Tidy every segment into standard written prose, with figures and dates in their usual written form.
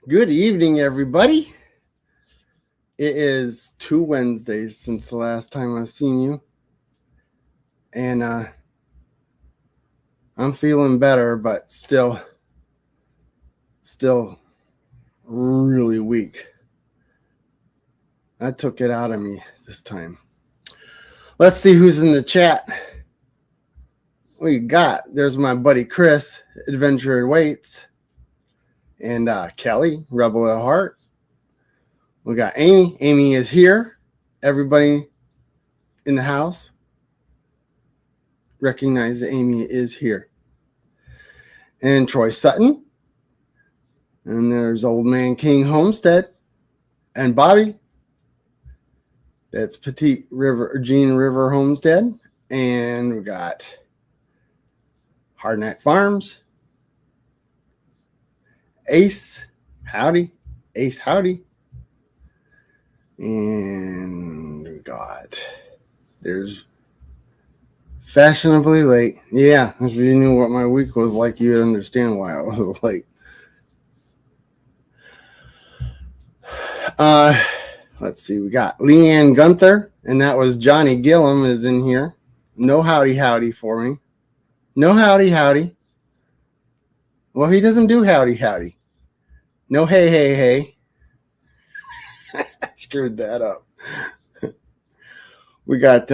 Good evening, everybody. It is 2 Wednesdays since the last time I've seen you. And I'm feeling better, but still really weak. That took it out of me this time. Let's see who's in the chat. There's my buddy Chris, Adventure Waits, and Kelly, Rebel at Heart. We got Amy. Amy is here. Everybody in the house, recognize that Amy is here. And Troy Sutton. And there's Old Man King Homestead. And Bobby. That's Petite River, Jean River Homestead. And we got Hardneck Farms. Ace, howdy. Ace, howdy. And we got, there's Fashionably Late. Yeah, if you knew what my week was like, you'd understand why I was late. Let's see, we got Leanne Gunther, and that was Johnny Gillum is in here. No howdy for me. No howdy. Well, he doesn't do howdy. No hey. I screwed that up. We got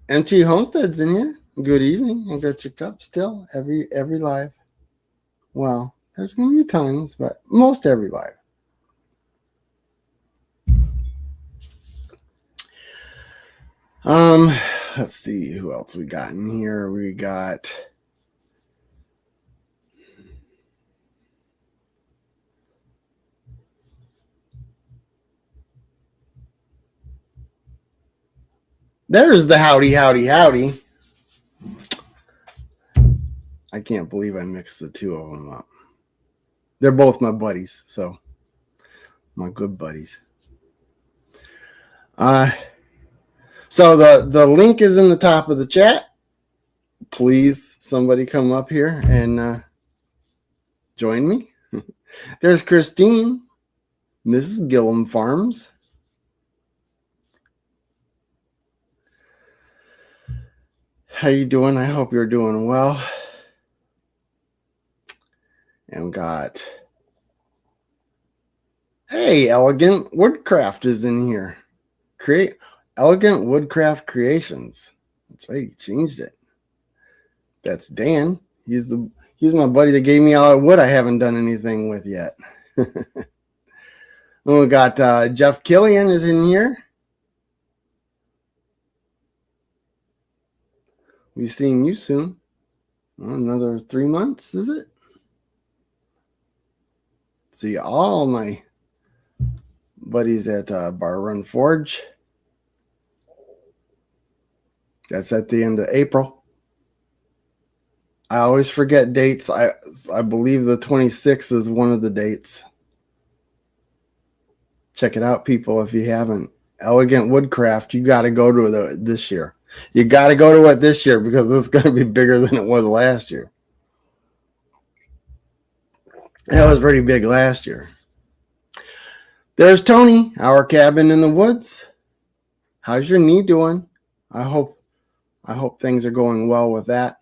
MT Homestead's in here. Good evening. I got your cup still. Every live. Well, there's going to be times, but most every live. Let's see who else we got in here. We got there's the howdy. I can't believe I mixed the two of them up. They're both my buddies, so my good buddies. So the link is in the top of the chat. Please, somebody come up here and join me. There's Christine, Mrs. Gillum Farms. How you doing? I hope you're doing well. And got, hey, Elegant Woodcraft is in here. Elegant Woodcraft Creations. That's right, he changed it. That's Dan. He's my buddy that gave me all that wood I haven't done anything with yet. We got Jeff Killian is in here. We'll be seeing you soon. Another 3 months, is it? See all my buddies at Bar Run Forge. That's at the end of April. I always forget dates. I believe the 26th is one of the dates. Check it out, people, if you haven't. Elegant Woodcraft, you got to go to it this year. You got to go to it this year because it's going to be bigger than it was last year. That was pretty big last year. There's Tony, Our Cabin in the Woods. How's your knee doing? I hope things are going well with that.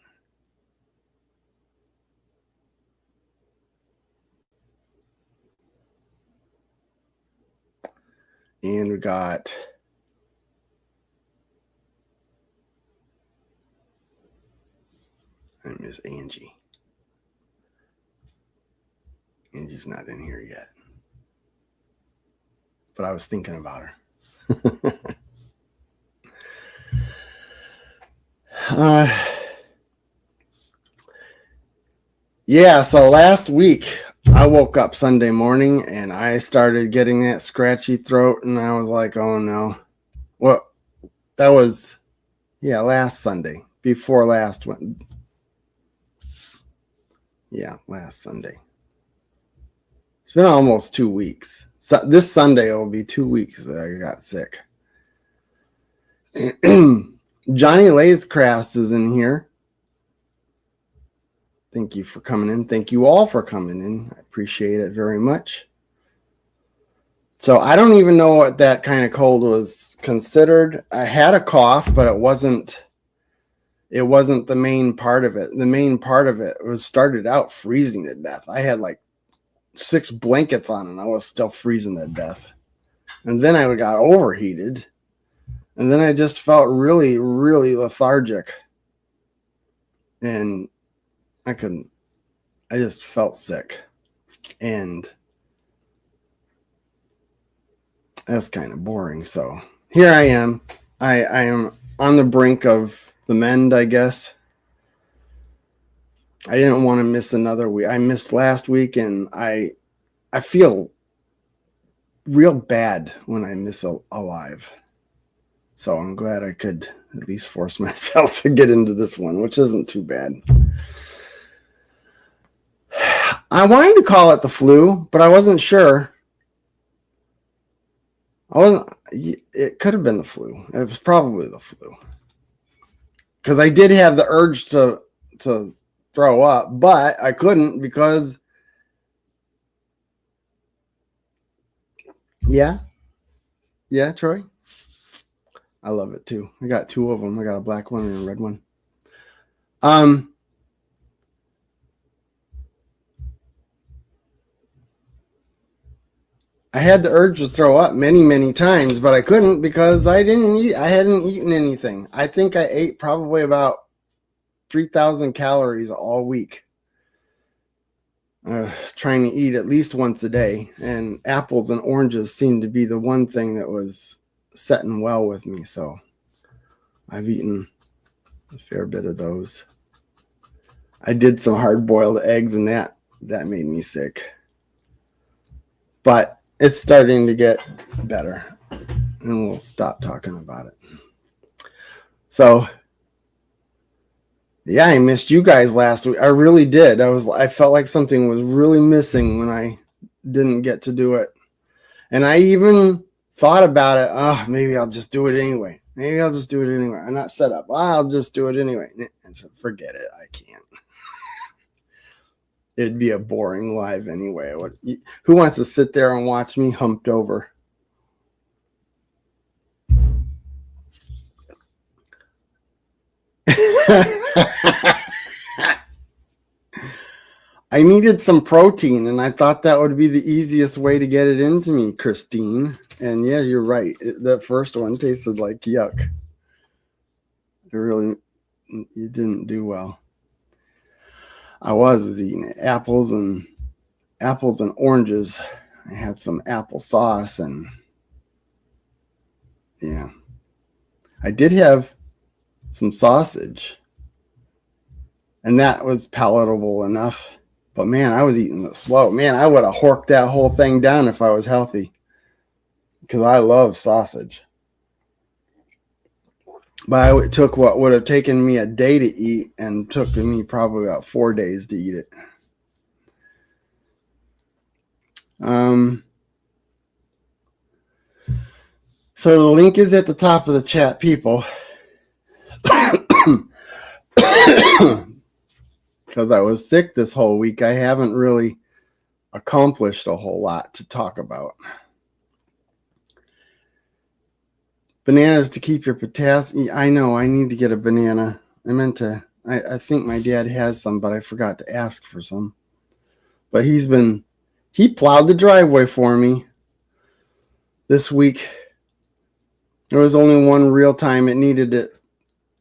And we got Miss Angie. Angie's not in here yet. But I was thinking about her. Yeah, so last week I woke up Sunday morning and I started getting that scratchy throat and I was like, oh no. Well, that was, last Sunday. Before last one. Yeah, last Sunday. It's been almost 2 weeks. So this Sunday it will be 2 weeks that I got sick. Johnny Lathecraft is in here. Thank you for coming in. Thank you all for coming in. I appreciate it very much. So I don't even know what that kind of cold was considered. I had a cough, but it wasn't the main part of it. The main part of it was started out freezing to death. I had like 6 blankets on and I was still freezing to death. And then I got overheated. And then I just felt really, really lethargic. And I just felt sick. And that's kind of boring. So here I am. I am on the brink of the mend, I guess. I didn't want to miss another week. I missed last week, and I feel real bad when I miss a live. So I'm glad I could at least force myself to get into this one, which isn't too bad. I wanted to call it the flu, but I wasn't sure. It could have been the flu. It was probably the flu. Because I did have the urge to throw up, but I couldn't because, yeah, Troy. I love it too. I got 2 of them. I got a black one and a red one. I had the urge to throw up many, many times, but I couldn't because I hadn't eaten anything. I think I ate probably about 3,000 calories all week. Trying to eat at least once a day, and apples and oranges seemed to be the one thing that was setting well with me. So I've eaten a fair bit of those. I did some hard-boiled eggs, and that made me sick. But it's starting to get better, and we'll stop talking about it. So, yeah, I missed you guys last week. I really did. I felt like something was really missing when I didn't get to do it. And I even thought about it. Oh, maybe I'll just do it anyway. I'm not set up. I'll just do it anyway. And so forget it. I can't. It'd be a boring live anyway. Who wants to sit there and watch me humped over? I needed some protein, and I thought that would be the easiest way to get it into me, Christine. And yeah, you're right. That first one tasted like yuck. You didn't do well. I was eating apples and oranges. I had some apple sauce, and yeah, I did have some sausage, and that was palatable enough. But man, I was eating it slow. Man, I would have horked that whole thing down if I was healthy, because I love sausage. But it took what would have taken me a day to eat, and took me probably about 4 days to eat it. So the link is at the top of the chat, people. Because I was sick this whole week, I haven't really accomplished a whole lot to talk about. Bananas to keep your potassium. I know, I need to get a banana. I think my dad has some, but I forgot to ask for some. But he plowed the driveway for me this week. There was only one real time it needed it,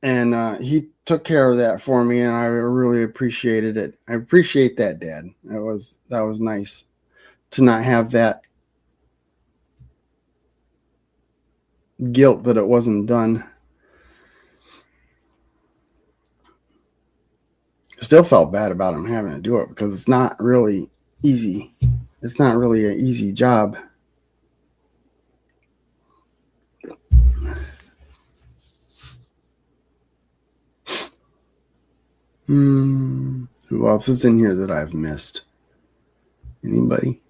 and he took care of that for me, and I really appreciated it. I appreciate that, Dad. That was nice to not have that guilt that it wasn't done. I still felt bad about him having to do it, because it's not really easy. It's not really an easy job. Who else is in here that I've missed? Anybody?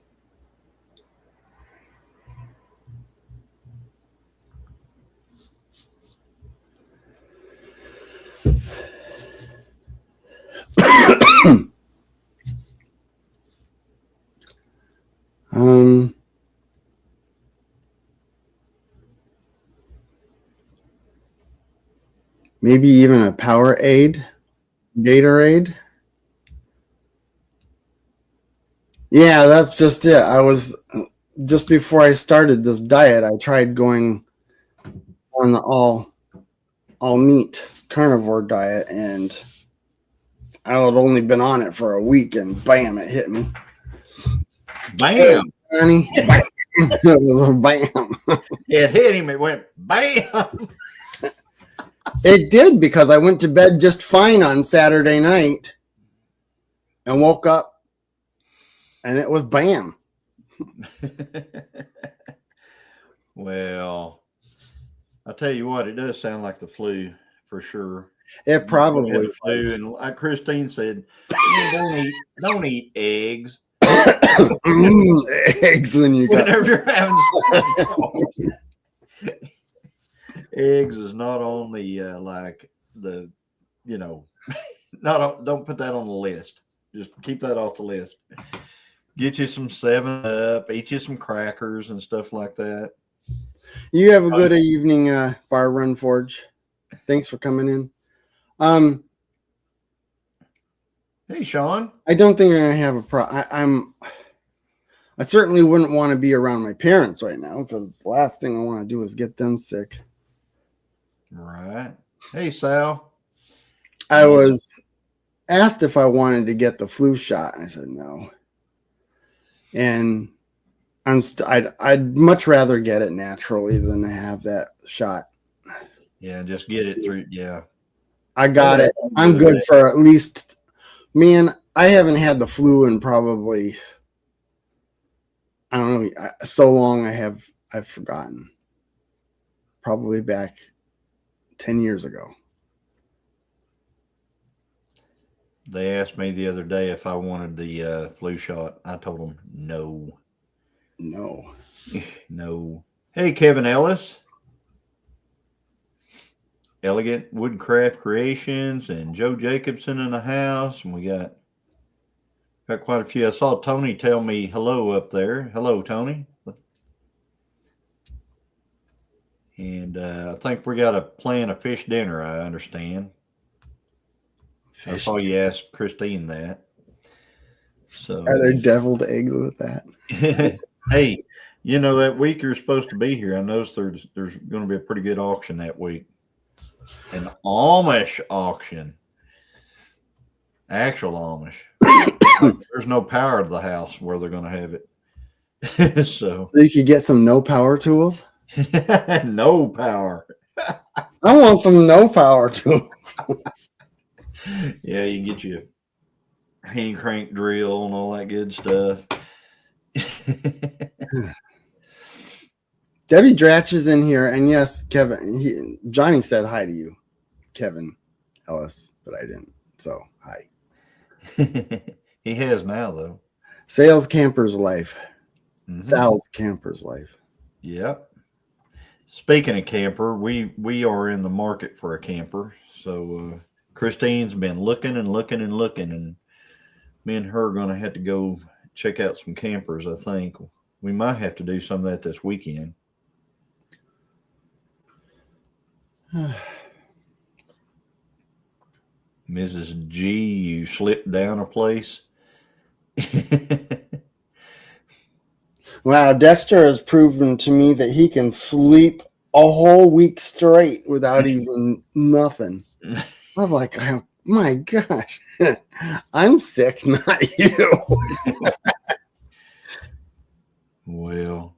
maybe even a Powerade, Gatorade. Yeah, that's just it. I was just before I started this diet, I tried going on the all meat carnivore diet, and I had only been on it for a week, and bam, it hit me. Bam, honey. It was a bam. It hit him. It went bam. It did, because I went to bed just fine on Saturday night and woke up and it was bam. Well, I'll tell you what, it does sound like the flu for sure. It probably The was. flu, and like Christine said, don't eat eggs. Eggs when you got Whenever you're having eggs is not only like the, don't put that on the list. Just keep that off the list. Get you some 7-Up, eat you some crackers and stuff like that. You have a good evening, Bar Run Forge. Thanks for coming in. Hey, Sean. I don't think I'm gonna have a problem. I certainly wouldn't want to be around my parents right now, because the last thing I want to do is get them sick. Right. Hey, Sal. I was asked if I wanted to get the flu shot, and I said no. And I'd much rather get it naturally than to have that shot. Yeah, just get it through. Yeah. I got it. I'm good for at least, man, I haven't had the flu in probably, I don't know, so long I've forgotten. Probably back 10 years ago. They asked me the other day if I wanted the flu shot. I told them no. No. Hey, Kevin Ellis. Elegant Woodcraft Creations and Joe Jacobson in the house. And we got quite a few. I saw Tony tell me hello up there. Hello, Tony. And I think we got a plan a fish dinner, I understand. I saw you ask Christine that. So are there deviled eggs with that? Hey, that week you're supposed to be here, I noticed there's going to be a pretty good auction that week. An Amish auction. Actual Amish. There's no power to the house where they're going to have it. So you could get some no power tools? No power. I want some no power tools. Yeah, you can get your hand crank drill and all that good stuff. Debbie Dratch is in here, and yes, Kevin. Johnny said hi to you, Kevin Ellis, but I didn't. So hi. He has now, though. Sales Camper's Life. Mm-hmm. Sal's Camper's Life. Yep. Speaking of camper, we are in the market for a camper. So Christine's been looking, and me and her are going to have to go check out some campers. I think we might have to do some of that this weekend. Mrs. G, you slipped down a place. Wow, Dexter has proven to me that he can sleep a whole week straight without even nothing. I was like, oh, my gosh, I'm sick, not you. Well,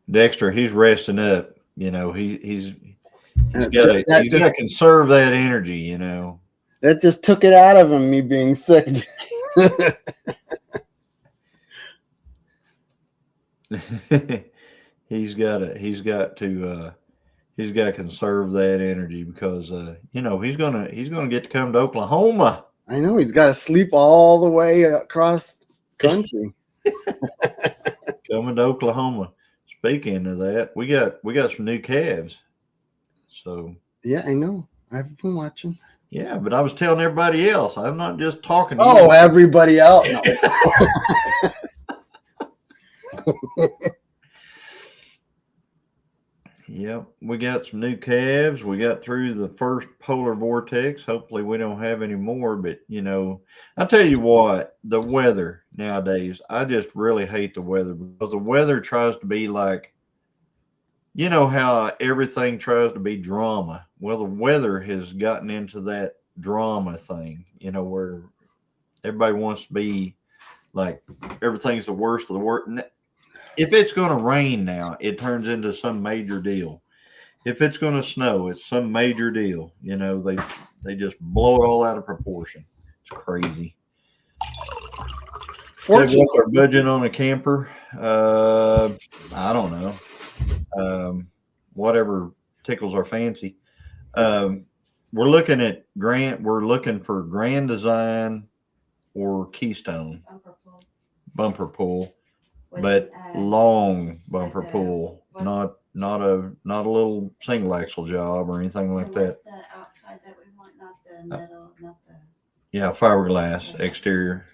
Dexter, he's resting up. He's got to conserve that energy. That just took it out of him, me being sick. He's got to conserve that energy, because he's gonna get to come to Oklahoma. I know, he's got to sleep all the way across country. Coming to Oklahoma. Speaking of that, we got some new calves. So yeah, I know. I've been watching. Yeah, but I was telling everybody else. I'm not just talking to you. Everybody else. No. Yep, we got some new calves. We got through the first polar vortex. Hopefully, we don't have any more. But I tell you what, the weather nowadays, I just really hate the weather because the weather tries to be like, how everything tries to be drama. Well, the weather has gotten into that drama thing, where everybody wants to be like everything's the worst of the worst. If it's going to rain now, it turns into some major deal. If it's going to snow, it's some major deal. They just blow it all out of proportion. It's crazy. Fortunately, What's our budget on a camper? I don't know. Whatever tickles our fancy. We're looking at We're looking for Grand Design or Keystone bumper pull, but long bumper pull, not a little single axle job or anything like that. The outside that we want, not the metal, not the. Yeah, fiberglass exterior.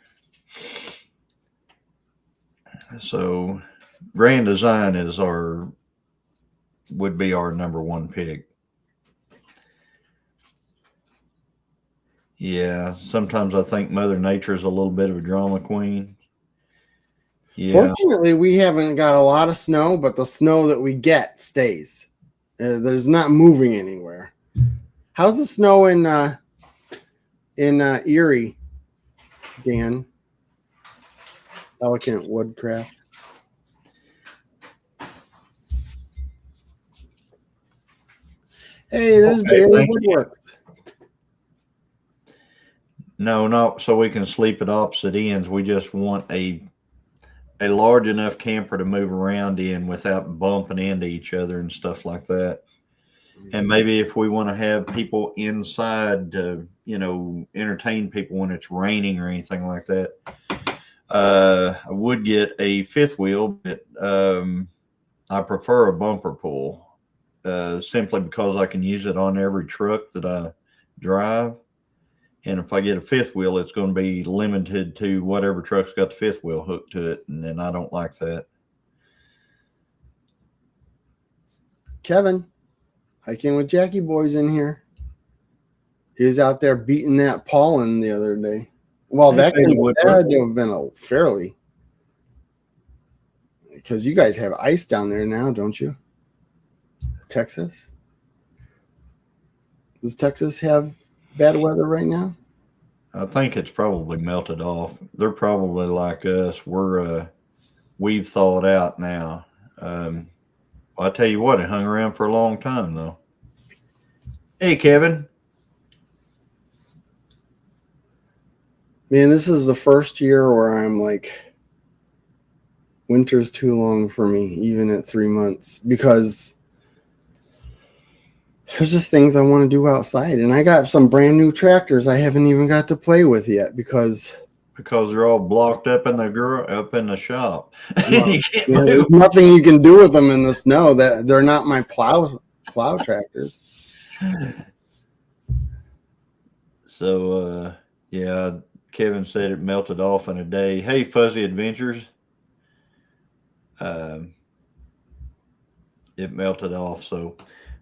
So Grand Design would be our number one pick. Yeah, sometimes I think Mother Nature is a little bit of a drama queen. Yeah. Fortunately, we haven't got a lot of snow, but the snow that we get stays. There's not moving anywhere. How's the snow in Erie, Dan? Elegant Woodcraft. Hey, there's Bailey Woodworks. No, not so we can sleep at opposite ends. We just want a large enough camper to move around in without bumping into each other and stuff like that. And maybe if we want to have people inside to, entertain people when it's raining or anything like that, I would get a fifth wheel, but I prefer a bumper pull simply because I can use it on every truck that I drive. And if I get a fifth wheel, it's going to be limited to whatever truck's got the fifth wheel hooked to it. And then I don't like that. Kevin, hiking with Jackie Boys in here. He was out there beating that pollen the other day. Well, that had to have been a fairly, because you guys have ice down there now, don't you? Texas? Does Texas have bad weather right now? I think it's probably melted off. They're probably like us. We've thawed out now. I tell you what, it hung around for a long time though. Hey, Kevin. Man, this is the first year where I'm like, winter's too long for me, even at 3 months, because there's just things I want to do outside. And I got some brand new tractors I haven't even got to play with yet because they're all blocked up in the shop. Well, there's nothing you can do with them in the snow. That they're not my plow tractors. So yeah, Kevin said it melted off in a day. Hey, Fuzzy Adventures. It melted off. So,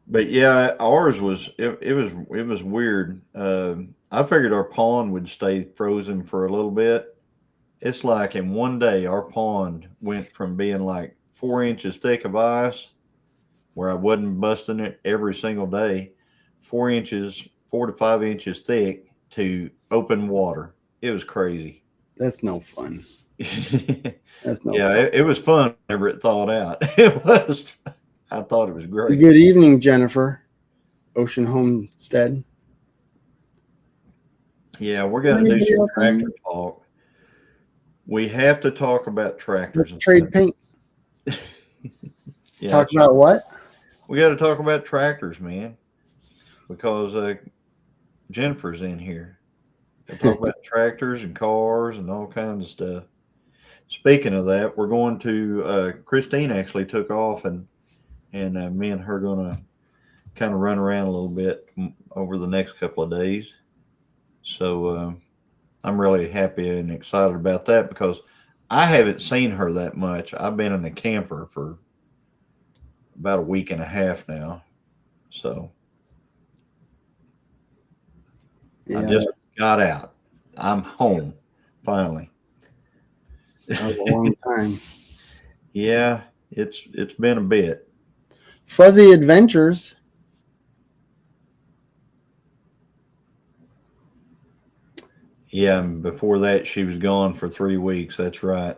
but yeah, ours was it was weird. I figured our pond would stay frozen for a little bit. It's like in one day, our pond went from being like 4 inches thick of ice, where I wasn't busting it every single day, 4 to 5 inches thick, to open water. It was crazy. That's no fun. That's no fun. It was fun whenever it thawed out. It was. I thought it was great. Good evening, Jennifer. Ocean Homestead. Yeah, we're going to do some tractor talk. We have to talk about tractors. Trade paint. Yeah, talk about what? We got to talk about tractors, man, because Jennifer's in here. We talk about tractors and cars and all kinds of stuff. Speaking of that, we're going to Christine actually took off, and me and her going to kind of run around a little bit over the next couple of days. So I'm really happy and excited about that because I haven't seen her that much. I've been in the camper for about a week and a half now. So I Yeah, just got out. I'm home finally. that was a long time. Yeah, it's been a bit. Fuzzy Adventures. Yeah, and before that she was gone for 3 weeks. That's right.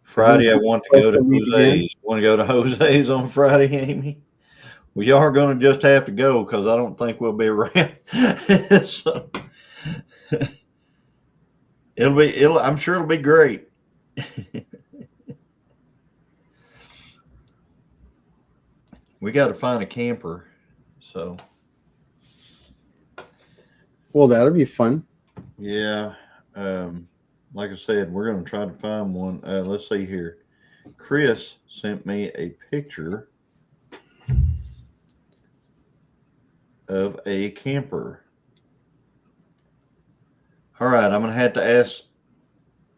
Friday I want to go to Supposed to meet again? Jose's. Want to go to Jose's on Friday, Amy? We are going to just have to go because I don't think we'll be around. So I'm sure it'll be great. We got to find a camper. So Well, that'll be fun. yeah, like I said, we're going to try to find one. Let's see here. Chris sent me a picture of a camper. All right, I'm going to have to ask,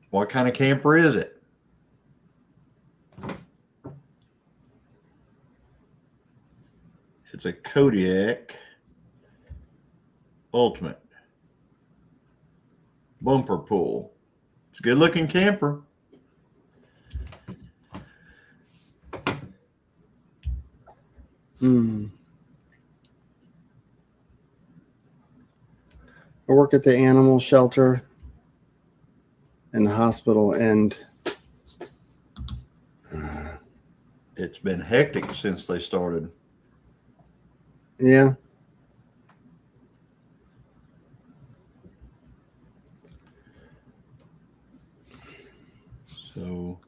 what kind of camper is it? It's a Kodiak Ultimate bumper pull. It's a good looking camper. I work at the animal shelter and the hospital, and It's been hectic since they started. yeah. So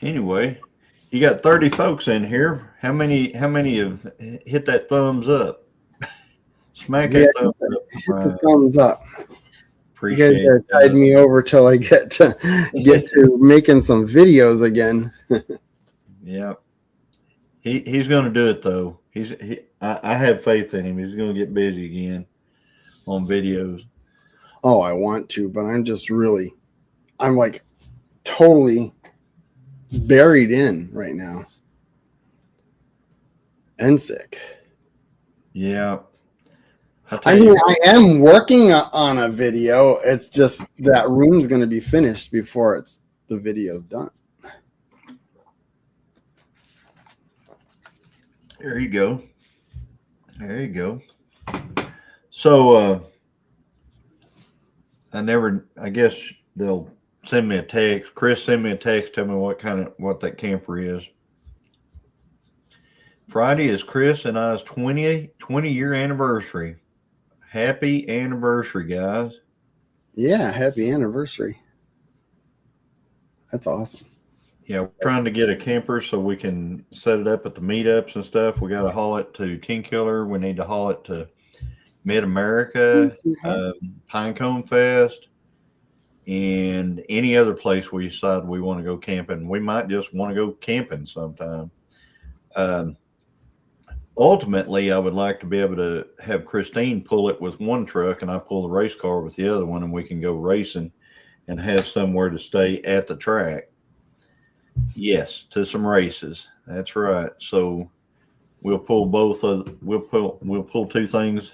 anyway, you got 30 folks in here. How many have hit that thumbs up? Smack that thumbs up. Hit the thumbs up. Appreciate You guys tied me over till I get to making some videos again. Yeah. He's going to do it though. I have faith in him. He's going to get busy again on videos. Oh, I want to, but I'm like totally buried in right now and sick. Yeah. I mean, I am working on a video. It's just that room's going to be finished before the video's done. There you go. There you go. So I guess they'll send me a text. Chris send me a text, tell me what that camper is. Friday is Chris and I's 20-year anniversary. Happy anniversary, guys. Yeah, happy anniversary. That's awesome. Yeah, we're trying to get a camper so we can set it up at the meetups and stuff. We got to haul it to Tenkiller. We need to haul it to Mid-America, Pinecone Fest, and any other place we decide we want to go camping. We might just want to go camping sometime. Ultimately, I would like to be able to have Christine pull it with one truck and I pull the race car with the other one, and we can go racing and have somewhere to stay at the track. Yes, to some races. That's right. So we'll pull we'll pull two things.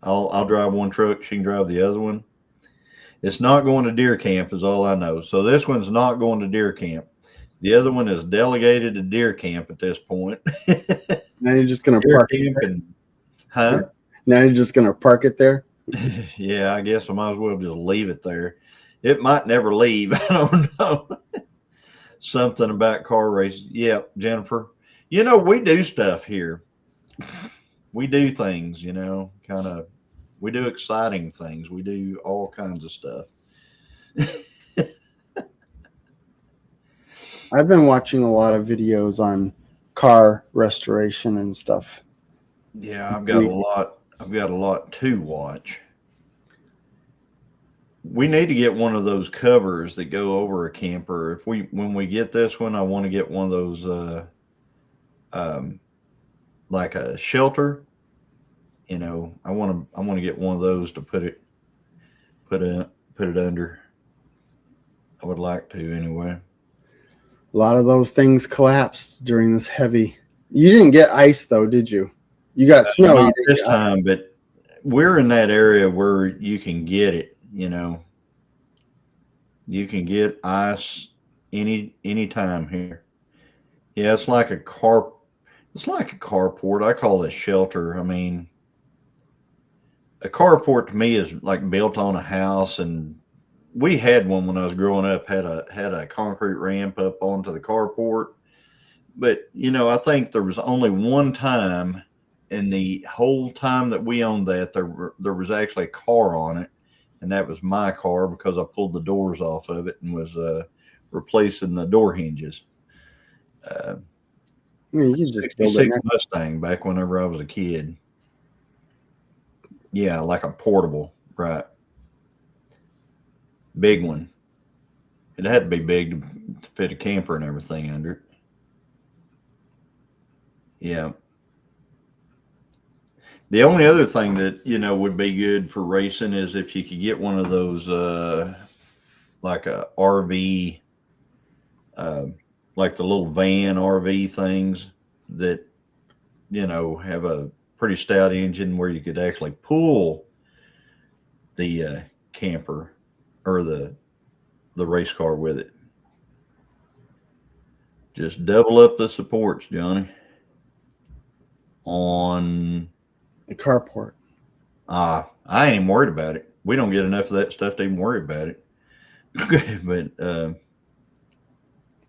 I'll drive one truck, she can drive the other one. It's not going to deer camp is all I know. So this one's not going to deer camp. The other one is delegated to deer camp at this point. Now you're just gonna park it there? Huh? Now you're just gonna park it there? Yeah, I guess I might as well just leave it there. It might never leave. I don't know. Something about car races. Yep, Jennifer. You know, we do stuff here. We do things, we do exciting things. We do all kinds of stuff. I've been watching a lot of videos on car restoration and stuff. Yeah, I've got a lot to watch. We need to get one of those covers that go over a camper. When we get this one, I want to get one of those like a shelter. I want to get one of those to put it under. I would like to anyway. A lot of those things collapsed during this heavy. You didn't get ice though, did you? You got snow. Not You didn't this get ice. time, but we're in that area where you can get it. You know, you can get ice any time here. Yeah, it's like a car. It's like a carport. I call it a shelter. I mean, a carport to me is like built on a house, and we had one when I was growing up. Had a concrete ramp up onto the carport, but you know, I think there was only one time in the whole time that we owned that there was actually a car on it, and that was my car because I pulled the doors off of it and was replacing the door hinges. Uh, I mean, you just build it 66 next. Mustang back whenever I was a kid. Yeah, like a portable, right? Big one. It had to be big to fit a camper and everything under it. Yeah. The only other thing that would be good for racing is if you could get one of those like a RV, like the little van RV things that have a pretty stout engine where you could actually pull the camper or the race car with it. Just double up the supports, Johnny. On The carport. I ain't even worried about it. We don't get enough of that stuff to even worry about it. But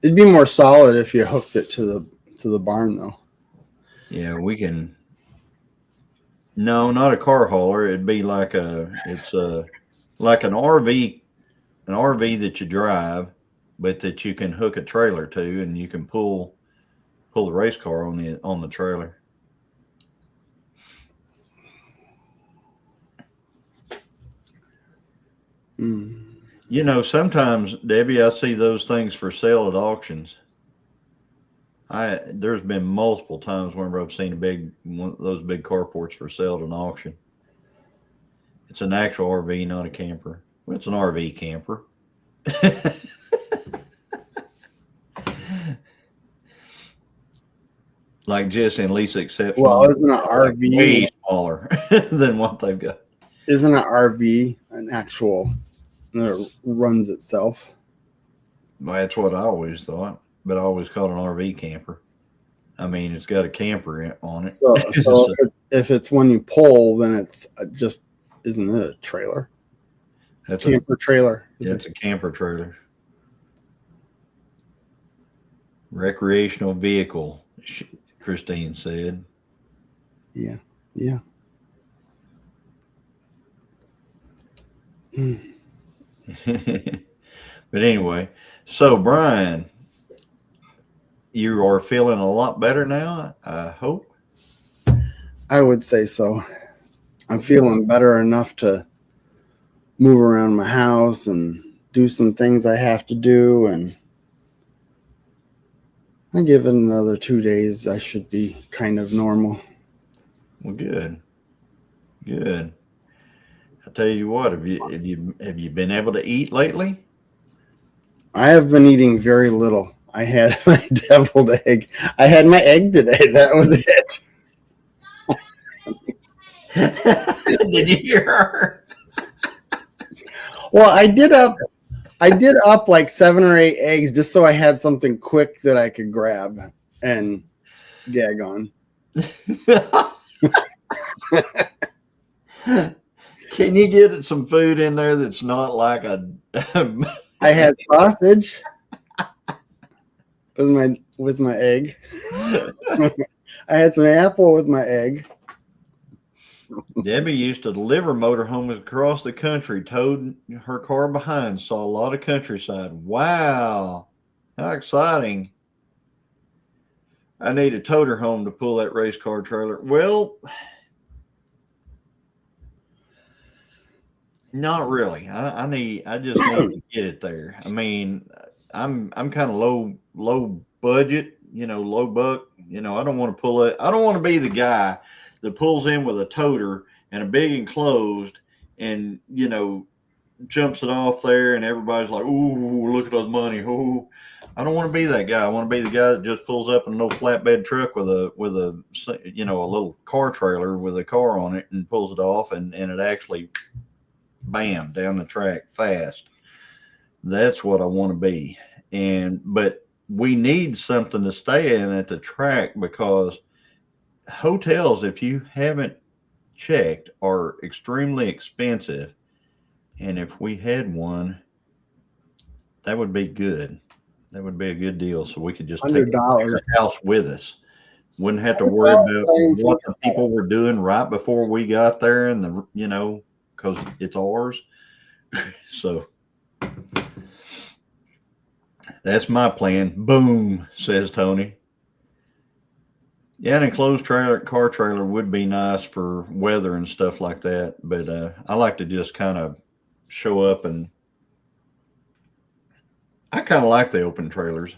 It'd be more solid if you hooked it to the barn, though. yeah, we can. No, not a car hauler. It'd be like like an RV that you drive, but that you can hook a trailer to, and you can pull the race car on the trailer. Sometimes, Debbie, I see those things for sale at auctions. There's been multiple times whenever I've seen those big carports for sale at an auction. It's an actual RV, not a camper. Well, it's an RV camper. Like Jesse and Lisa Exceptional. Well, isn't an RV way smaller than what they've got? Isn't an RV an actual that runs itself? Well, that's what I always thought, but I always called an RV camper. I mean, it's got a camper on it. So if it's when you pull, then it's just isn't it a trailer? That's Camper trailer. It's a camper trailer. Recreational vehicle, Christine said. Yeah. But anyway, so Brian, you are feeling a lot better now, I hope. I would say so. I'm feeling better enough to move around my house and do some things I have to do, and I give it another 2 days. I should be kind of normal. Well, good. I tell you what, have you been able to eat lately? I have been eating very little. I had my deviled egg. I had my egg today. That was it. Did you hear her? Well, I did up like 7 or 8 eggs just so I had something quick that I could grab and gag on. Can you get some food in there that's not like a? I had sausage with my egg. I had some apple with my egg. Debbie used to deliver motorhomes across the country, towed her car behind, saw a lot of countryside. Wow, how exciting. I need a toter home to pull that race car trailer. Well, not really. I just need to get it there. I mean, I'm kind of low budget, low buck. I don't want to pull it. I don't want to be the guy that pulls in with a toter and a big enclosed and, jumps it off there and everybody's like, ooh, look at the money. Ooh. I don't want to be that guy. I want to be the guy that just pulls up in an old flatbed truck with a a little car trailer with a car on it and pulls it off and it actually bam down the track fast. That's what I want to be. But we need something to stay in at the track because hotels, if you haven't checked, are extremely expensive. And if we had one, that would be good. That would be a good deal. So we could just take $100. our house with us. Wouldn't have to worry about what the people were doing right before we got there and because it's ours. So that's my plan. Boom, says Tony. Yeah, an enclosed car trailer would be nice for weather and stuff like that. But I like to just kind of show up, and I kind of like the open trailers.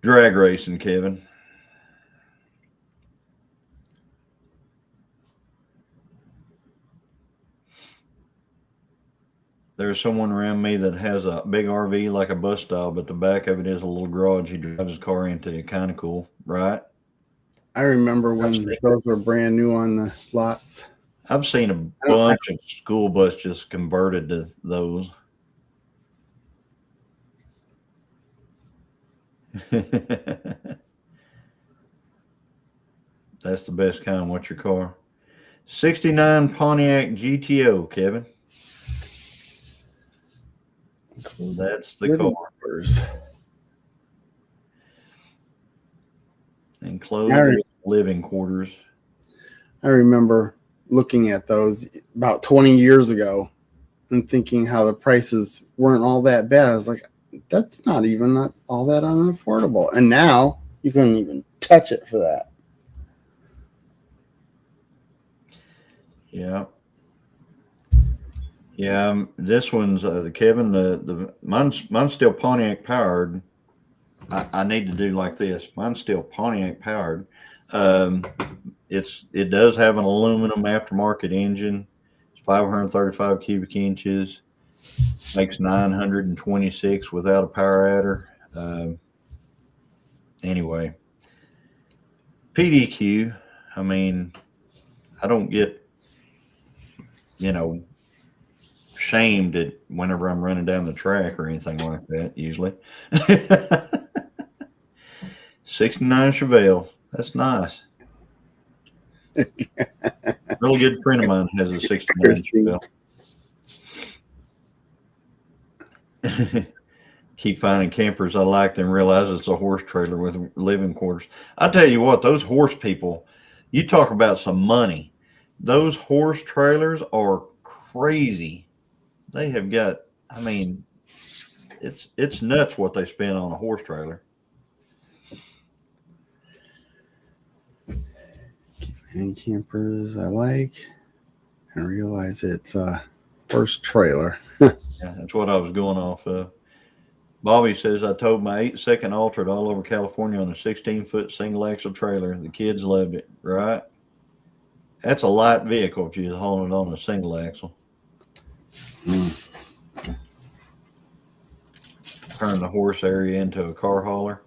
Drag racing, Kevin. There's someone around me that has a big RV like a bus style, but the back of it is a little garage he drives his car into. Kind of cool, right? I remember when those were brand new on the lots. I've seen a bunch of school bus just converted to those. That's the best kind. What's your car? 69 Pontiac GTO, Kevin. That's the car. Enclosed living quarters. I remember looking at those about 20 years ago and thinking how the prices weren't all that bad. I was like, that's not all that unaffordable. And now you couldn't even touch it for that. Yeah. Yeah, this one's Kevin. The mine's still Pontiac powered. I need to do like this. Mine's still Pontiac powered. It does have an aluminum aftermarket engine. It's 535 cubic inches. Makes 926 without a power adder. Anyway, PDQ. I mean, I don't get shamed at whenever I'm running down the track or anything like that. Usually, 69 Chevelle. That's nice. Really good friend of mine has a 69 Chevelle. Keep finding campers I like, then realize it's a horse trailer with living quarters. I tell you what, those horse people, you talk about some money. Those horse trailers are crazy. They have got, I mean, it's nuts what they spend on a horse trailer. And campers I like and realize it's a horse trailer. Yeah, that's what I was going off of. Bobby says, I towed my 8-second Ultra all over California on a 16-foot single axle trailer. The kids loved it, right? That's a light vehicle if you're hauling it on a single axle. Turn the horse area into a car hauler.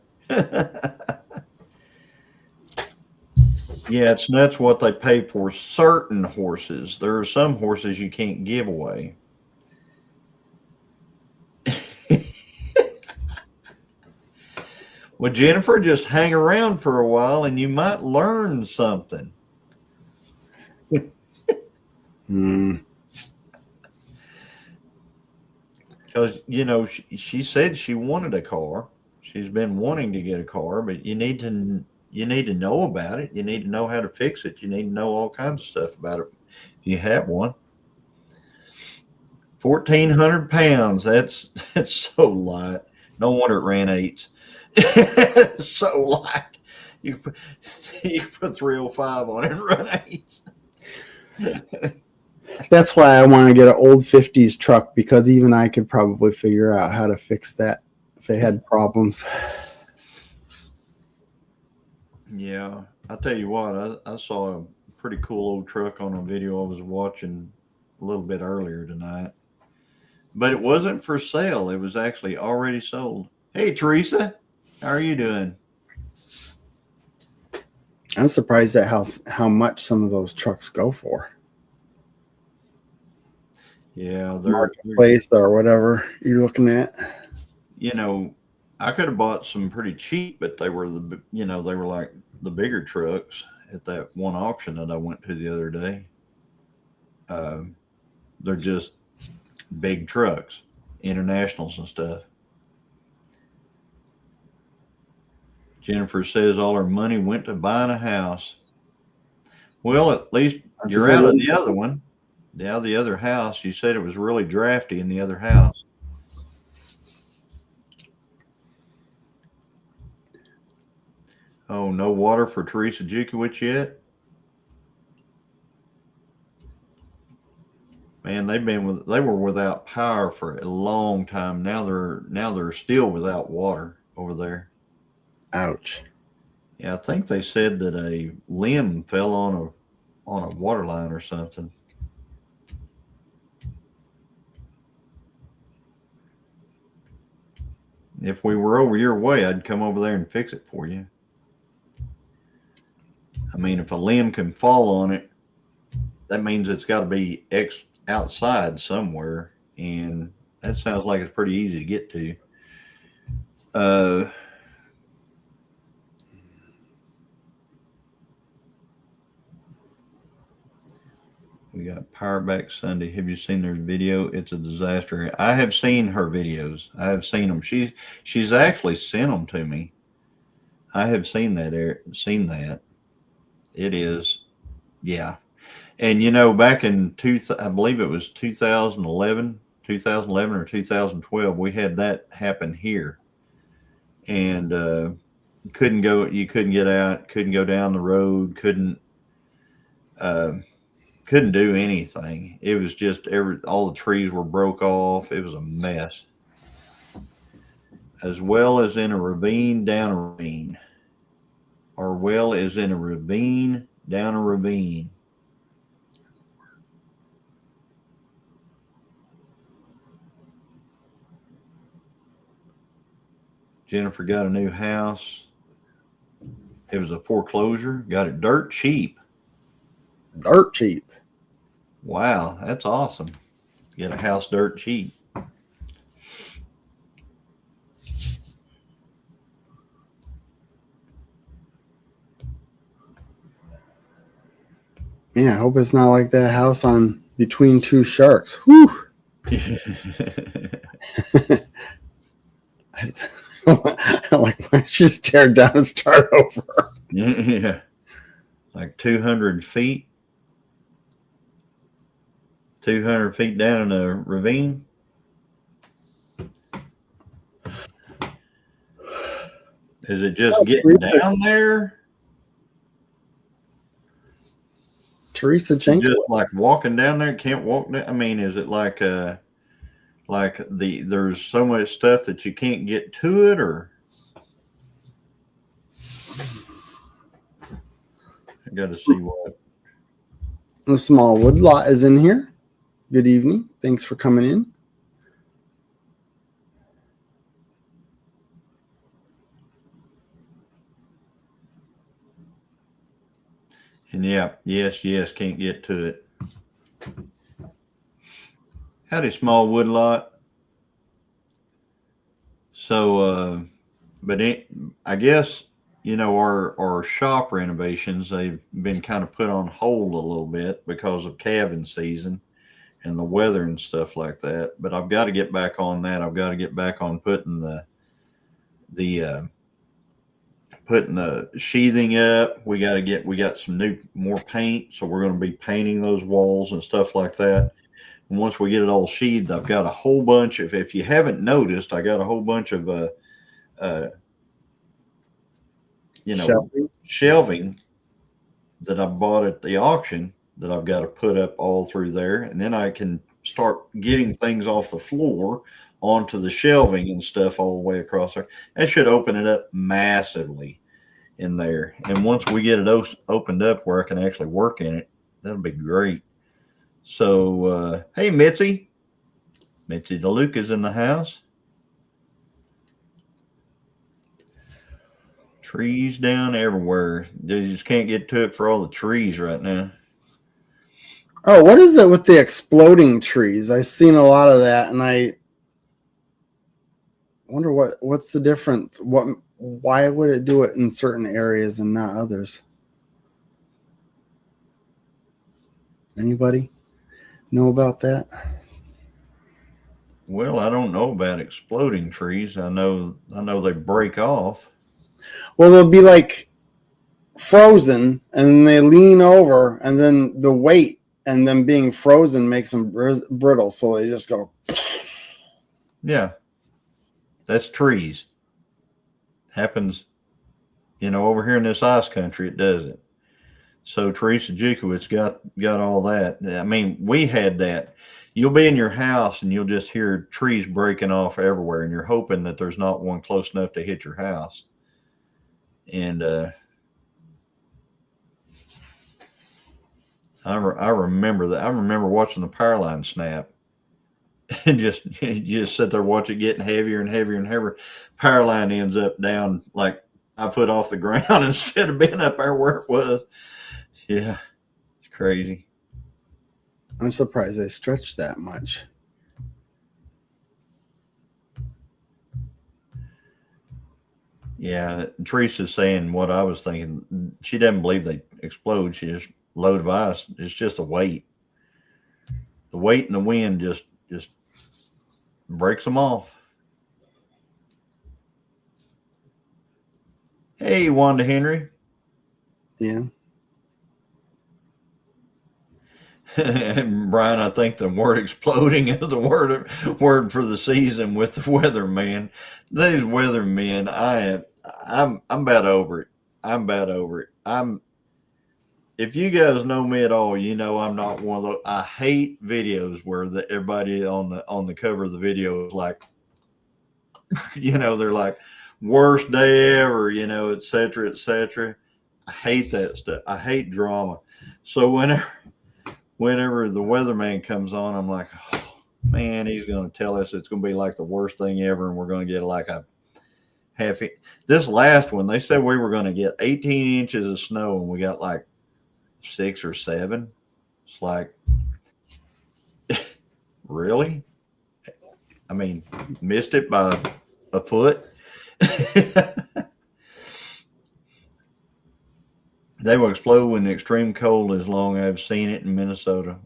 Yeah, it's nuts what they pay for certain horses. There are some horses you can't give away. Well, Jennifer, just hang around for a while and you might learn something. Because, she said she wanted a car. She's been wanting to get a car, but you need to know about it. You need to know how to fix it. You need to know all kinds of stuff about it if you have one. 1,400 pounds. That's so light. No wonder it ran 8s. So light. You put 305 on it and run 8s. That's why I want to get an old 50s truck, because even I could probably figure out how to fix that if they had problems. Yeah, I'll tell you what, I saw a pretty cool old truck on a video I was watching a little bit earlier tonight. But it wasn't for sale. It was actually already sold. Hey, Teresa, how are you doing? I'm surprised at how much some of those trucks go for. Yeah, Marketplace or whatever you're looking at. you know, I could have bought some pretty cheap, but they were they were like the bigger trucks at that one auction that I went to the other day. They're just big trucks, internationals and stuff. Jennifer says all her money went to buying a house. Well, at least That's a you're good out of one. the other one. Now the other house, you said it was really drafty in the other house. Oh, no water for Teresa Jukowicz yet? Man, they were without power for a long time. Now they're still without water over there. Ouch. Yeah, I think they said that a limb fell on a water line or something. If we were over your way, I'd come over there and fix it for you. I mean, if a limb can fall on it, that means it's got to be outside somewhere, and that sounds like it's pretty easy to get to. We got Powerback Sunday. Have you seen their video? It's a disaster. I have seen her videos. I have seen them. She's actually sent them to me. I have seen that. Seen that. It is, yeah. And back in I believe it was 2011 or 2012, we had that happen here, and you couldn't get out, couldn't go down the road, couldn't do anything. It was just all the trees were broke off. It was a mess. As well as in a ravine down a ravine. Our well is in a ravine down a ravine. Jennifer got a new house. It was a foreclosure. Got it dirt cheap. Dirt cheap. Wow, that's awesome. Get a house dirt cheap. Yeah, I hope it's not like that house on Between Two Sharks. Whew. Like, why don't you just tear it down and start over? Yeah. Like 200 feet. 200 feet down in a ravine. Is it just getting down there? Teresa Jenkins. Just like walking down there, can't walk down. I mean, is it like there's so much stuff that you can't get to it, or I got to see what. A small wood lot is in here. Good evening. Thanks for coming in. And yes, can't get to it. Howdy, small wood lot. So, I guess, our shop renovations, they've been kind of put on hold a little bit because of calving season and the weather and stuff like that. But I've got to get back on that. I've got to get back on putting putting the sheathing up. We got some more paint. So we're going to be painting those walls and stuff like that. And once we get it all sheathed, I've got a whole bunch of, if you haven't noticed, I got a whole bunch of, shelving that I bought at the auction that I've got to put up all through there. And then I can start getting things off the floor onto the shelving and stuff all the way across there. That should open it up massively in there. And once we get it opened up where I can actually work in it, that'll be great. So, hey, Mitzi DeLuca is in the house. Trees down everywhere. You just can't get to it for all the trees right now. Oh, what is it with the exploding trees? I've seen a lot of that, and I wonder what's the difference. Why would it do it in certain areas and not others? Anybody know about that? Well, I don't know about exploding trees. I know they break off. Well, they'll be like frozen, and they lean over, and then the weight and them being frozen makes them brittle, so they just go. Yeah, that's trees. Happens, over here in this ice country, it doesn't. So Teresa Jukowitz got all that. I mean, we had that. You'll be in your house and you'll just hear trees breaking off everywhere, and you're hoping that there's not one close enough to hit your house. And I remember that. I remember watching the power line snap, and you just sit there, watch it getting heavier and heavier and heavier. Power line ends up down like a foot off the ground instead of being up there where it was. Yeah, it's crazy. I'm surprised they stretched that much. Yeah, Teresa's saying what I was thinking. She doesn't believe they explode. She just load of ice. It's just a weight. The weight and the wind just breaks them off. Hey, Wanda Henry. Yeah. And Brian, I think the word exploding is the word for the season with the weatherman. These weathermen, I'm about over it. I'm about over it. If you guys know me at all, I'm not one of those. I hate videos where everybody on the cover of the video is like, they're like worst day ever, et cetera, et cetera. I hate that stuff. I hate drama. So whenever the weatherman comes on, I'm like, oh, man, he's going to tell us it's going to be like the worst thing ever, and we're going to get like a half. This last one, they said we were going to get 18 inches of snow, and we got like 6 or 7. It's like, really? I mean, missed it by a foot. They will explode when the extreme cold is long. I've seen it in Minnesota.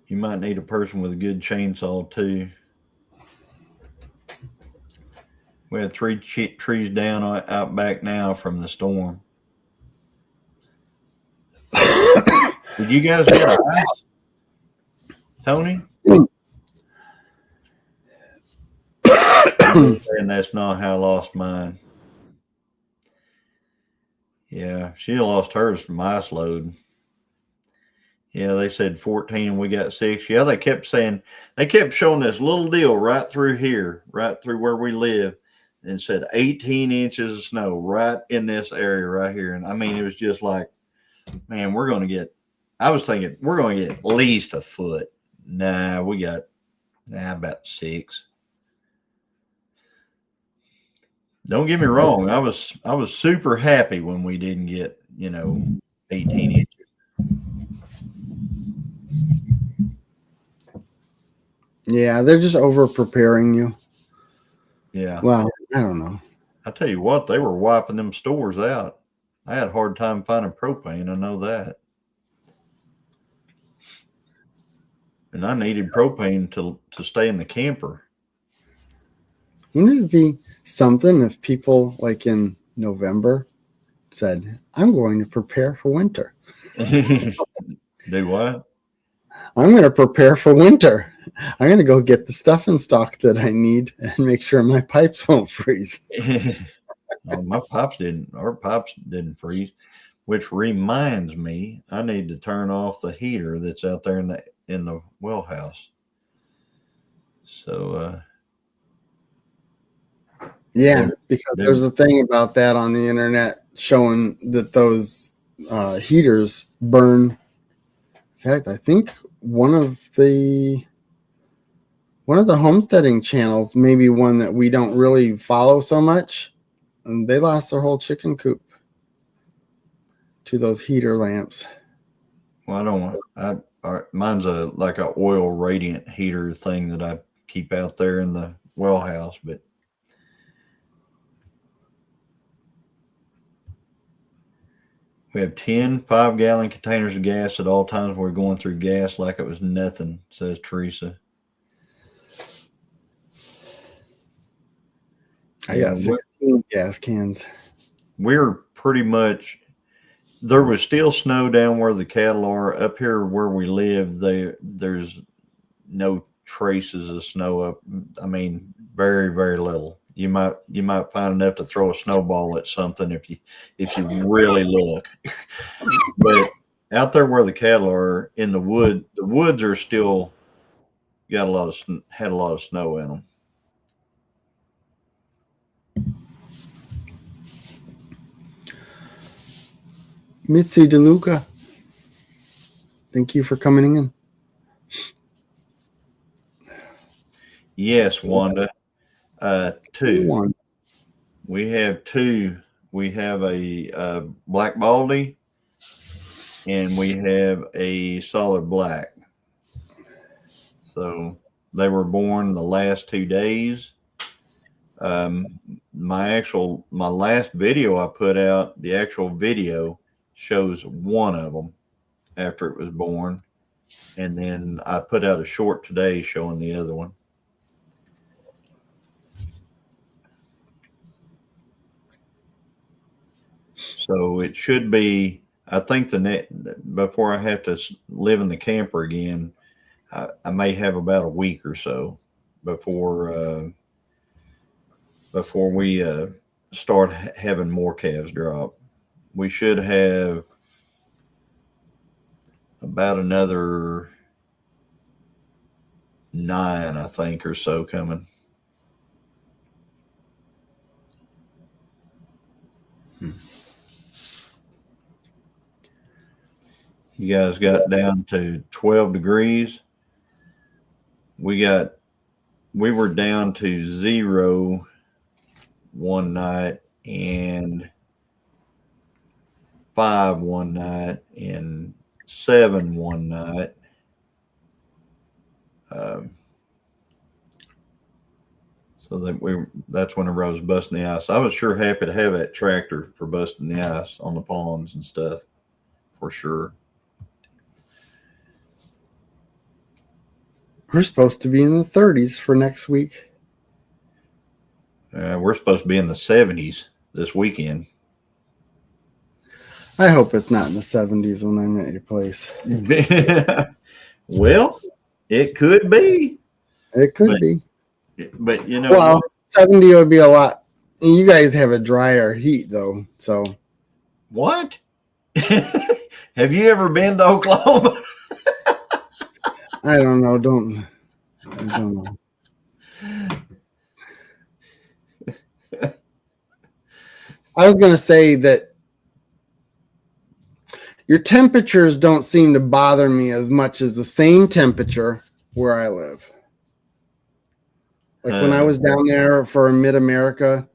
You might need a person with a good chainsaw too. We have 3 trees down out back now from the storm. Did you guys hear that, Tony? And that's not how I lost mine. Yeah, she lost hers from ice load. Yeah, they said 14 and we got 6. Yeah, they kept showing this little deal right through here, right through where we live, and said 18 inches of snow right in this area right here. And I mean, it was just like, man, I was thinking we're going to get at least a foot. Nah, we got about 6. Don't get me wrong. I was super happy when we didn't get, 18 inches. Yeah, they're just over preparing you. Yeah. Well, I don't know. I tell you what, they were wiping them stores out. I had a hard time finding propane. I know that. And I needed propane to stay in the camper. Wouldn't it be something if people like in November said, I'm going to prepare for winter? Do what? I'm going to prepare for winter. I'm going to go get the stuff in stock that I need and make sure my pipes won't freeze. Our pipes didn't freeze, which reminds me, I need to turn off the heater that's out there in the well house. So, yeah, because there's a thing about that on the internet showing that those heaters burn. In fact, I think one of the one of the homesteading channels, maybe one that we don't really follow so much, and they lost their whole chicken coop to those heater lamps. Well, I don't want. Mine's like a oil radiant heater thing that I keep out there in the well house, but we have 10 5-gallon containers of gas at all times. We're going through gas like it was nothing, says Teresa. I got 16 gas cans. We're pretty much, there was still snow down where the cattle are. Up here where we live, there's no traces of snow up. I mean, very, very little. You might find enough to throw a snowball at something if you really look. But out there where the cattle are in the woods are still had a lot of snow in them. Mitzi DeLuca, thank you for coming in. Yes, Wanda. 2. One. We have 2. We have a black baldy, and we have a solid black. So they were born the last 2 days. My last video I put out, the actual video shows one of them after it was born, and then I put out a short today showing the other one. So it should be, I think before I have to live in the camper again, I may have about a week or so before we start having more calves drop. We should have about another 9, I think, or so coming. You guys got down to 12 degrees. We were down to 0 one night and 5 one night and 7 one night. So that's when I was busting the ice. I was sure happy to have that tractor for busting the ice on the ponds and stuff, for sure. We're supposed to be in the 30s for next week. We're supposed to be in the 70s this weekend. I hope it's not in the 70s when I'm at your place. Well, it could be. It could be. But you know, well, 70 would be a lot. You guys have a drier heat though, so. What? Have you ever been to Oklahoma? I don't know. I don't know. I was going to say that your temperatures don't seem to bother me as much as the same temperature where I live. Like when I was down there for Mid-America,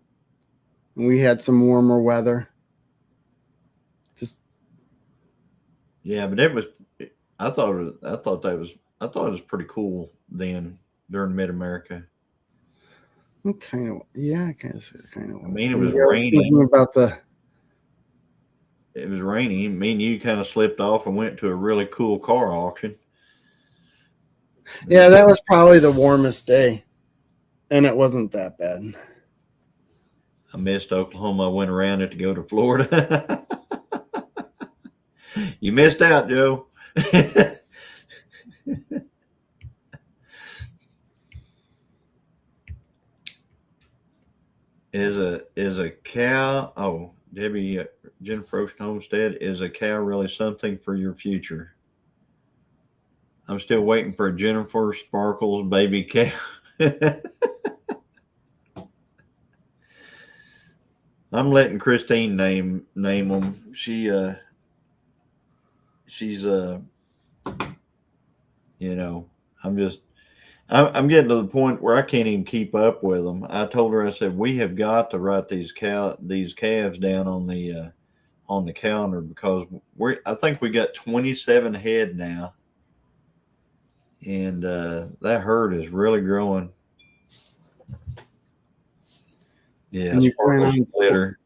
and we had some warmer weather. Yeah, but I thought it was pretty cool then during Mid-America. It kind of was. I mean, it was raining. It was raining. Me and you kind of slipped off and went to a really cool car auction. Yeah, that was probably the warmest day, and it wasn't that bad. I missed Oklahoma. I went around it to go to Florida. You missed out, Joe. Is a cow? Oh, Debbie, Jennifer Ocean Homestead, is a cow really something for your future? I'm still waiting for a Jennifer Sparkles baby cow. I'm letting Christine name them. She's you know, I'm getting to the point where I can't even keep up with them. I told her, I said, we have got to write these calves down on the calendar because I think we got 27 head now, and that herd is really growing. Yeah, And you plan Sparkles on Glitter.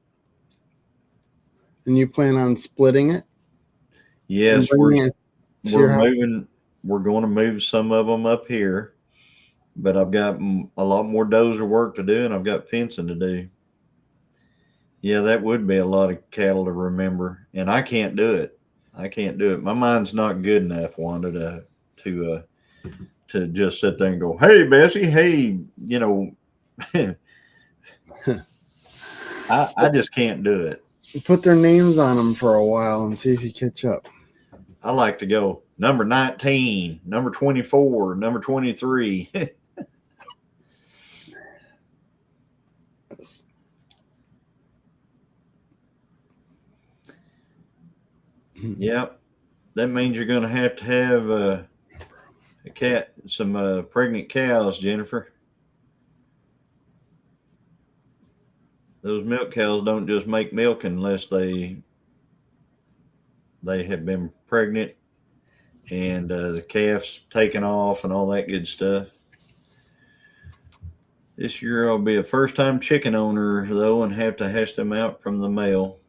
And you plan on splitting it? Yes, and bringing it to your we're house? moving. We're going to move some of them up here, but I've got a lot more dozer work to do, and I've got fencing to do. Yeah, that would be a lot of cattle to remember, and I can't do it. I can't do it. My mind's not good enough, Wanda, to just sit there and go, "Hey, Bessie, hey," you know. I just can't do it. Put their names on them for a while and see if you catch up. I like to go number 19, number 24, number 23. Yep. That means you're going to have some pregnant cows, Jennifer. Those milk cows don't just make milk unless they have been pregnant and the calf's taken off and all that good stuff. This year I'll be a first-time chicken owner, though, and have to hatch them out from the male.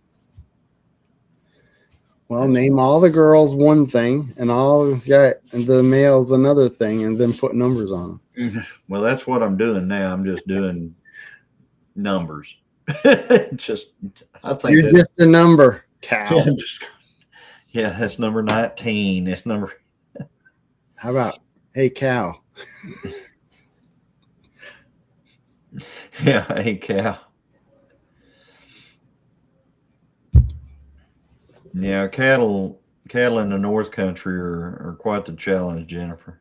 Well, name all the girls one thing and the males another thing, and then put numbers on them. Well, that's what I'm doing now. I'm just doing numbers. I think You're just a number, cow. Yeah, that's number 19. That's number. How about, hey, cow? Yeah, hey, cow. Yeah, cattle in the North Country are quite the challenge, Jennifer.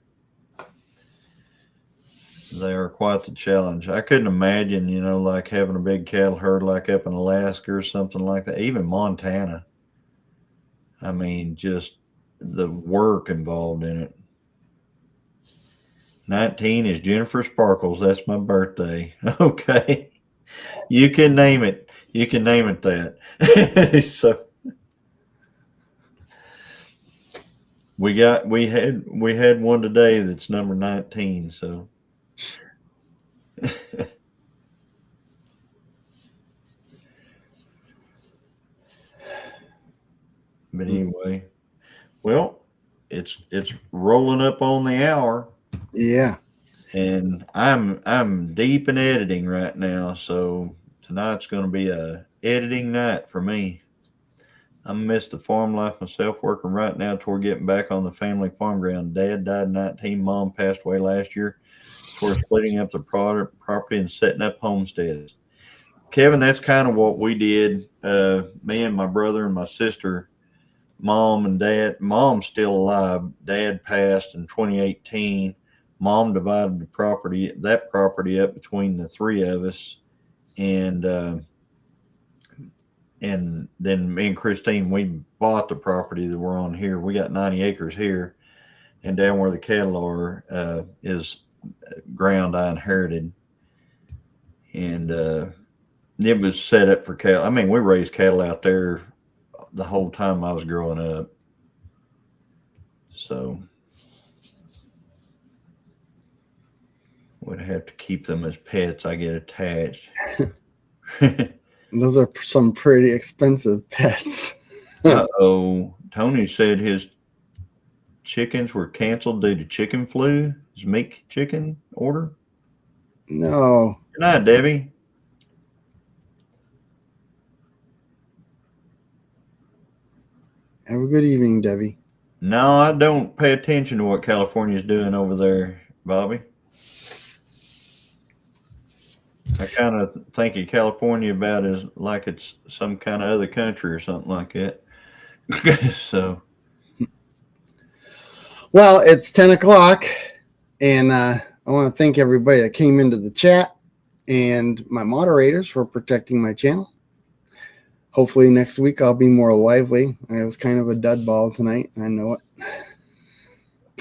They are quite the challenge. I couldn't imagine, like having a big cattle herd like up in Alaska or something like that, even Montana. I mean, just the work involved in it. 19 is Jennifer Sparkles. That's my birthday. Okay. You can name it. You can name it that. So we had one today that's number 19, so but anyway, well, it's rolling up on the hour. Yeah. And I'm deep in editing right now, so tonight's going to be a editing night for me. I miss the farm life myself, working right now toward getting back on the family farm ground. Dad died in 19, Mom passed away last year. So we're splitting up the property and setting up homesteads. Kevin, that's kind of what we did. Me and my brother and my sister, Mom and Dad. Mom's still alive. Dad passed in 2018. Mom divided that property up between the three of us, and then me and Christine, we bought the property that we're on here. We got 90 acres here, and down where the cattle are is ground I inherited, and it was set up for cattle. I mean, we raised cattle out there the whole time I was growing up, so would have to keep them as pets. I get attached. Those are some pretty expensive pets. Uh-oh. Tony said his chickens were canceled due to chicken flu. His meat chicken order. No. Good night, Debbie. Have a good evening, Debbie. No, I don't pay attention to what California's doing over there, Bobby. I kind of think of California about as like it's some kind of other country or something like that. So, well, it's 10 o'clock, and I want to thank everybody that came into the chat and my moderators for protecting my channel. Hopefully next week I'll be more lively. I was kind of a dud ball tonight. I know it.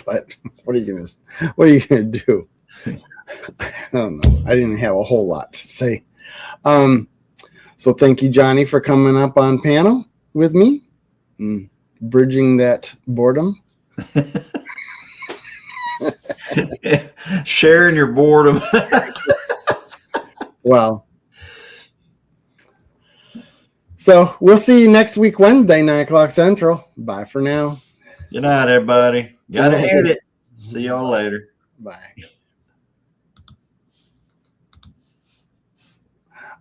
But what are you gonna do? I don't know. I didn't have a whole lot to say. So thank you, Johnny, for coming up on panel with me and bridging that boredom. Sharing your boredom. Wow. So we'll see you next week, Wednesday, 9:00 Central. Bye for now. Good night, everybody. Gotta Good night. hit it. See y'all later. Bye.